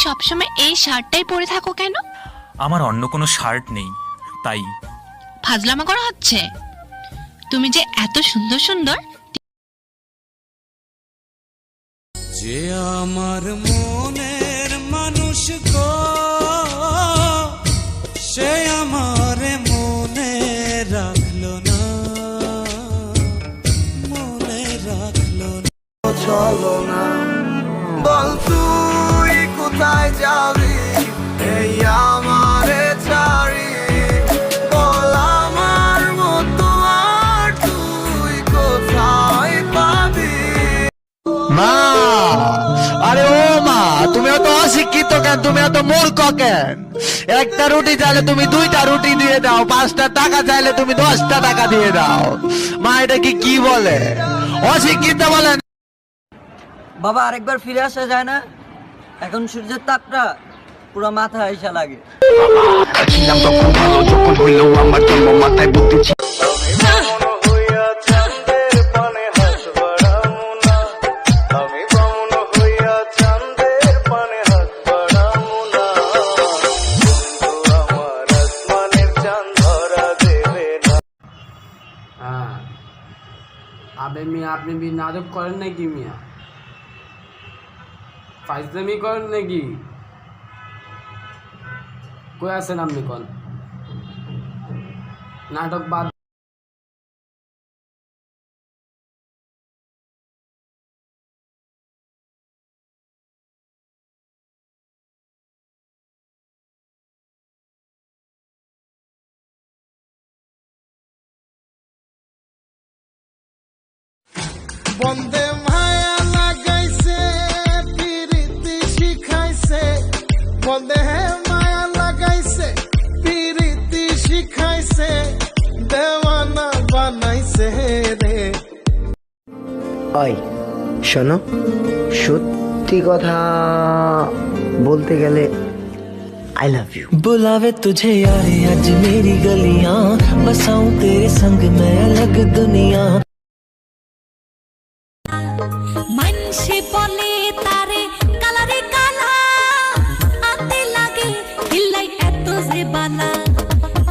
সবসময় এই শার্টটাই পরে থাকো কেন? আমার অন্য কোনো শার্ট নেই, তাই। ফাজলামা করা হচ্ছে? তুমি যে এত সুন্দর সুন্দর। যে আমার মনের মানুষ গো, সে আমার মনে রাখলো না, মনে রাখলো না। চলো না, বল তুই কোথায় যাবি এই আমারে ছাড়ি, বল আমার মতো আর তুই কোথায় পাবি। মা, আরে ও মা, তুমি এত অশিক্ষিত কেন? তুমি এত মূর্খ কেন? একটা রুটি চাইলে তুমি 2টা রুটি দিয়ে দাও, 5টা টাকা চাইলে তুমি 10টা টাকা দিয়ে দাও। মা, এটা কি বলে? অশিক্ষিত বলেন। বাবা, আরেকবার ফিরে আসা যায় না? এখন সূর্যের তাপটা পুরো মাথায় আইসা লাগে। ছিলাম তখন ভালো, যখন হইল আমার জন্ম, মাথায় বুদ্ধি ছিল। আবে মিয়া, আপনি নাটক করেন নাকি মিয়া? ফাইজলামি করেন নাকি? কই আছেন আপনি? কোন নাটক বাদ। বন্দে মায়া লাগাইছে পিরিতি শিখাইছে, বন্দে মায়া লাগাইছে পিরিতি শিখাইছে, দেওয়ানা বানাইছে রে। ওই শোনো, সত্যি কথা বলতে গেলে आई लव यू। बुलावे तुझे यारे आज मेरी गलियां, बसाऊं तेरे संग मैं अलग दुनिया। मनसे बोले तारे कालारे काला, आते लागे हिलाई एतो जे बाला,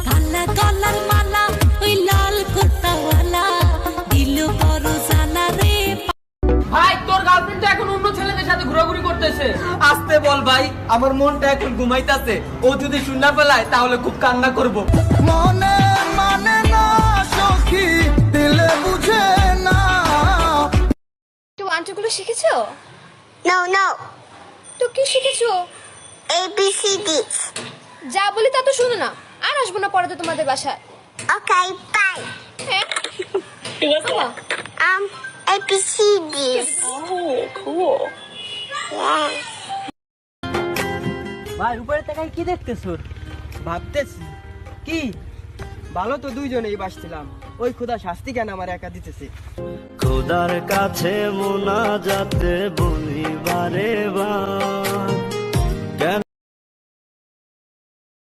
काला गलार माला ओई लाल कुर्ता वाला, दिलो बড় জানা রে। ভাই, তোর গার্লফ্রেন্ড তো এখন অন্য ছেলেদের সাথে ঘোরাঘুরি করতেছে। আসতে বল ভাই, আমার মনটা এখন ঘুমাইতেছে। ও যদি শুননা পেলায় তাহলে খুব কান্না করব। মনে মানে না সখী, দিলে বুঝে না। তুমি আন্টিগুলো শিখেছো? No, no. তো কি শিখেছো? ABCD. যা বলি তা তো শুনো না। আর আসবো না পড়াতে তোমাদের বাসায়। Okay, bye. ABCD. Oh, cool. Yeah. ভাই, উপরে তাকাই কি দেখতেছো? ভাবতেছি কি ভালো তো দুইজনেই বাসছিলাম, ওই খোদা শাস্তি কেন আমার একা দিতেছে। খোদার কাছে মোনাজাতে বলি বারে বার,